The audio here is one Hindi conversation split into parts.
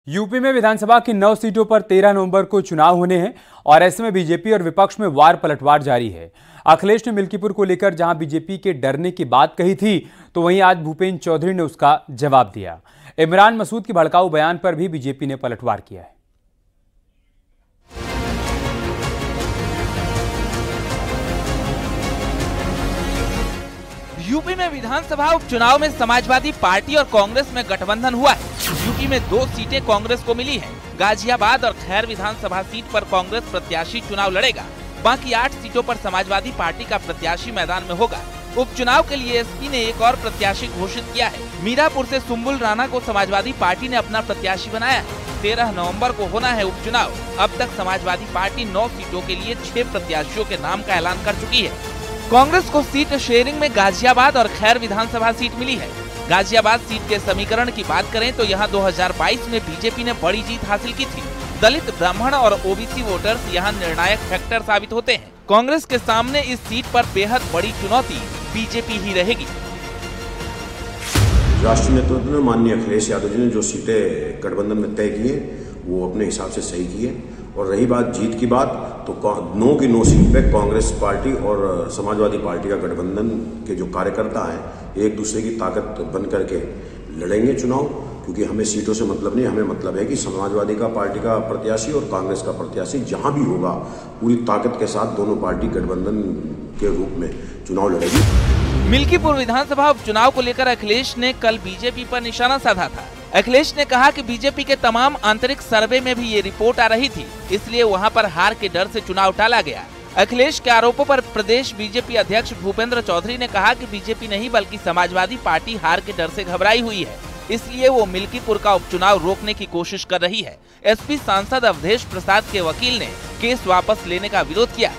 यूपी में विधानसभा की 9 सीटों पर 13 नवंबर को चुनाव होने हैं और ऐसे में बीजेपी और विपक्ष में वार पलटवार जारी है। अखिलेश ने मिल्कीपुर को लेकर जहां बीजेपी के डरने की बात कही थी, तो वहीं आज भूपेंद्र चौधरी ने उसका जवाब दिया। इमरान मसूद के भड़काऊ बयान पर भी बीजेपी ने पलटवार किया है। यूपी में विधानसभा उपचुनाव में समाजवादी पार्टी और कांग्रेस में गठबंधन हुआ है। यूपी में 2 सीटें कांग्रेस को मिली हैं। गाजियाबाद और खैर विधानसभा सीट पर कांग्रेस प्रत्याशी चुनाव लड़ेगा। बाकी 8 सीटों पर समाजवादी पार्टी का प्रत्याशी मैदान में होगा। उपचुनाव के लिए एसपी ने एक और प्रत्याशी घोषित किया है। मीरापुर से सुम्बुल राणा को समाजवादी पार्टी ने अपना प्रत्याशी बनाया है। 13 नवंबर को होना है उपचुनाव। अब तक समाजवादी पार्टी 9 सीटों के लिए 6 प्रत्याशियों के नाम का ऐलान कर चुकी है। कांग्रेस को सीट शेयरिंग में गाजियाबाद और खैर विधानसभा सीट मिली है। गाजियाबाद सीट के समीकरण की बात करें तो यहां 2022 में बीजेपी ने बड़ी जीत हासिल की थी। दलित, ब्राह्मण और ओबीसी वोटर्स यहां निर्णायक फैक्टर साबित होते हैं। कांग्रेस के सामने इस सीट पर बेहद बड़ी चुनौती बीजेपी ही रहेगी। राष्ट्रीय नेतृत्व ने माननीय अखिलेश यादव जी ने जो सीटें गठबंधन में तय की है वो अपने हिसाब से सही की है। और रही बात जीत की बात, तो 9 की 9 सीट पे कांग्रेस पार्टी और समाजवादी पार्टी का गठबंधन के जो कार्यकर्ता हैं एक दूसरे की ताकत बन करके लड़ेंगे चुनाव, क्योंकि हमें सीटों से मतलब नहीं, हमें मतलब है कि समाजवादी का पार्टी का प्रत्याशी और कांग्रेस का प्रत्याशी जहां भी होगा पूरी ताकत के साथ दोनों पार्टी गठबंधन के रूप में चुनाव लड़ेगी। मिल्कीपुर विधानसभा उपचुनाव को लेकर अखिलेश ने कल बीजेपी पर निशाना साधा था। अखिलेश ने कहा कि बीजेपी के तमाम आंतरिक सर्वे में भी ये रिपोर्ट आ रही थी, इसलिए वहां पर हार के डर से चुनाव टाला गया। अखिलेश के आरोपों पर प्रदेश बीजेपी अध्यक्ष भूपेंद्र चौधरी ने कहा कि बीजेपी नहीं बल्कि समाजवादी पार्टी हार के डर से घबराई हुई है, इसलिए वो मिल्कीपुर का उपचुनाव रोकने की कोशिश कर रही है। एसपी सांसद अवधेश प्रसाद के वकील ने केस वापस लेने का विरोध किया।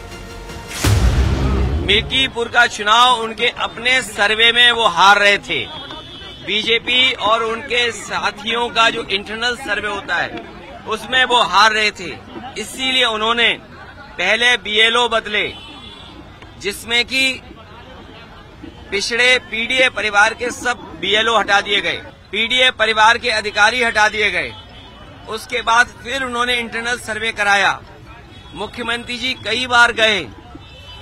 मिल्कीपुर का चुनाव उनके अपने सर्वे में वो हार रहे थे। बीजेपी और उनके साथियों का जो इंटरनल सर्वे होता है उसमें वो हार रहे थे, इसीलिए उन्होंने पहले बीएलओ बदले, जिसमें कि पिछड़े पीडीए परिवार के सब बीएलओ हटा दिए गए, पीडीए परिवार के अधिकारी हटा दिए गए। उसके बाद फिर उन्होंने इंटरनल सर्वे कराया। मुख्यमंत्री जी कई बार गए,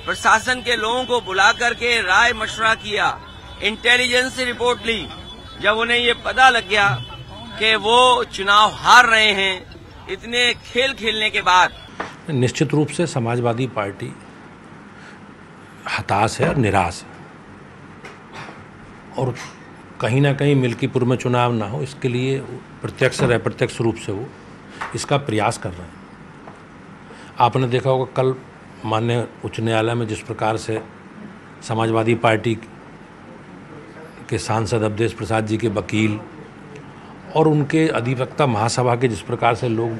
प्रशासन के लोगों को बुला करके राय मशवरा किया, इंटेलिजेंस से रिपोर्ट ली। जब उन्हें ये पता लग गया कि वो चुनाव हार रहे हैं, इतने खेल खेलने के बाद निश्चित रूप से समाजवादी पार्टी हताश है और निराश है, और कहीं ना कहीं मिल्कीपुर में चुनाव ना हो इसके लिए प्रत्यक्ष और अप्रत्यक्ष रूप से वो इसका प्रयास कर रहे हैं। आपने देखा होगा कल माननीय उच्च न्यायालय में जिस प्रकार से समाजवादी पार्टी के सांसद अवधेश प्रसाद जी के वकील और उनके अधिवक्ता महासभा के जिस प्रकार से लोग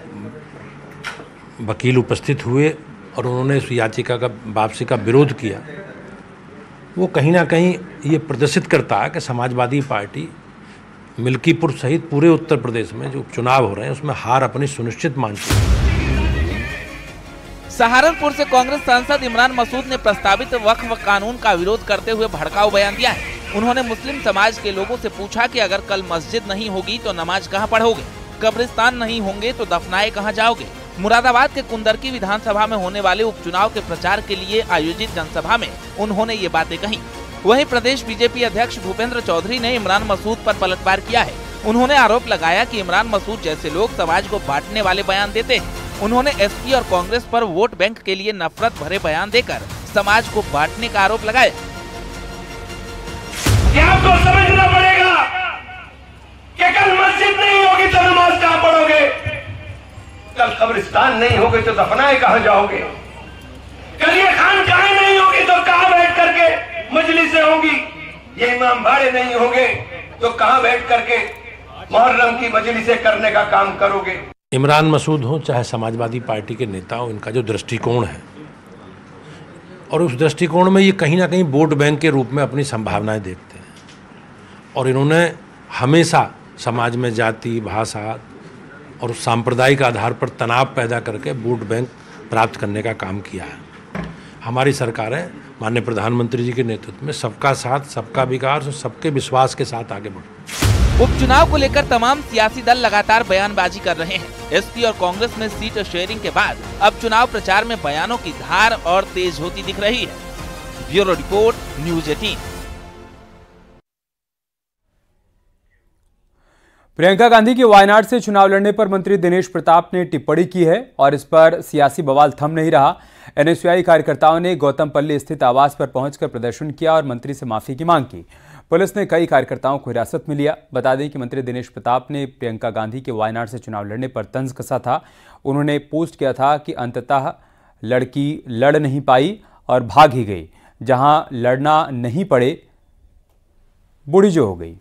वकील उपस्थित हुए और उन्होंने इस याचिका का वापसी का विरोध किया, वो कहीं ना कहीं ये प्रदर्शित करता है कि समाजवादी पार्टी मिल्कीपुर सहित पूरे उत्तर प्रदेश में जो चुनाव हो रहे हैं उसमें हार अपनी सुनिश्चित मानती है। सहारनपुर से कांग्रेस सांसद इमरान मसूद ने प्रस्तावित वक्फ कानून का विरोध करते हुए भड़काऊ बयान दिया है। उन्होंने मुस्लिम समाज के लोगों से पूछा कि अगर कल मस्जिद नहीं होगी तो नमाज कहां पढ़ोगे, कब्रिस्तान नहीं होंगे तो दफनाए कहां जाओगे। मुरादाबाद के कुंदरकी विधानसभा में होने वाले उपचुनाव के प्रचार के लिए आयोजित जनसभा में उन्होंने ये बातें कही। वहीं प्रदेश बीजेपी अध्यक्ष भूपेंद्र चौधरी ने इमरान मसूद पर पलटवार किया है। उन्होंने आरोप लगाया कि इमरान मसूद जैसे लोग समाज को बांटने वाले बयान देते हैं। उन्होंने एसपी और कांग्रेस पर वोट बैंक के लिए नफरत भरे बयान देकर समाज को बांटने का आरोप लगाया। आपको समझना पड़ेगा कि कल मस्जिद नहीं होगी तो नमाज कहां पढ़ोगे, कल कब्रिस्तान नहीं होगी तो दफनाए कहां जाओगे, कल ये खानकाहें नहीं होगी तो कहां बैठ करके मजलिसें होंगी, ये इमाम बाड़े नहीं होंगे तो कहां बैठ करके मुहर्रम की मजलिसें करने का काम करोगे। इमरान मसूद हो चाहे समाजवादी पार्टी के नेता हो, इनका जो दृष्टिकोण है और उस दृष्टिकोण में ये कहीं ना कहीं वोट बैंक के रूप में अपनी संभावनाएं देखते हैं, और इन्होंने हमेशा समाज में जाति, भाषा और सांप्रदायिक आधार पर तनाव पैदा करके वोट बैंक प्राप्त करने का काम किया है। हमारी सरकारें माननीय प्रधानमंत्री जी के नेतृत्व में सबका साथ, सबका विकास और सबके विश्वास के साथ आगे बढ़ उपचुनाव को लेकर तमाम सियासी दल लगातार बयानबाजी कर रहे हैं। एसपी और कांग्रेस में सीट शेयरिंग के बाद अब चुनाव प्रचार में बयानों की धार और तेज होती दिख रही है। Bureau report, news 18। Priyanka Gandhi के वायनाड से चुनाव लड़ने पर मंत्री दिनेश प्रताप ने टिप्पणी की है और इस पर सियासी बवाल थम नहीं रहा। एनएसयूआई कार्यकर्ताओं ने गौतमपल्ली स्थित आवास पर पहुंचकर प्रदर्शन किया और मंत्री से माफी की मांग की। पुलिस ने कई कार्यकर्ताओं को हिरासत में लिया। बता दें कि मंत्री दिनेश प्रताप ने प्रियंका गांधी के वायनाड से चुनाव लड़ने पर तंज कसा था। उन्होंने पोस्ट किया था कि अंततः लड़की लड़ नहीं पाई और भाग ही गई, जहां लड़ना नहीं पड़े बूढ़ी जो हो गई।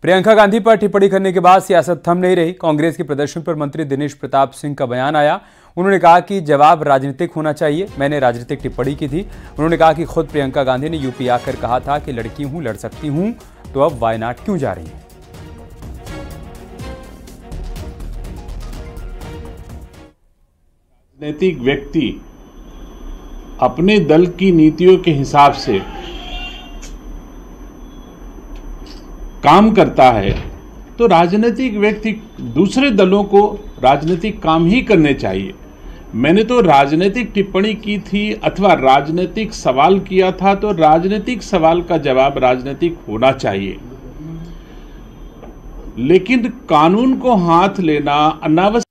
प्रियंका गांधी पर टिप्पणी करने के बाद सियासत थम नहीं रही। कांग्रेस के प्रदर्शन पर मंत्री दिनेश प्रताप सिंह का बयान आया। उन्होंने कहा कि जवाब राजनीतिक होना चाहिए। मैंने राजनीतिक टिप्पणी की थी। उन्होंने कहा कि खुद प्रियंका गांधी ने यूपी आकर कहा था कि लड़की हूं, लड़ सकती हूं, तो अब वायनाड क्यों जा रही हैं? राजनीतिक व्यक्ति अपने दल की नीतियों के हिसाब से काम करता है तो राजनीतिक व्यक्ति दूसरे दलों को राजनीतिक काम ही करने चाहिए। मैंने तो राजनीतिक टिप्पणी की थी अथवा राजनीतिक सवाल किया था, तो राजनीतिक सवाल का जवाब राजनीतिक होना चाहिए। लेकिन कानून को हाथ लेना, अनावश्यक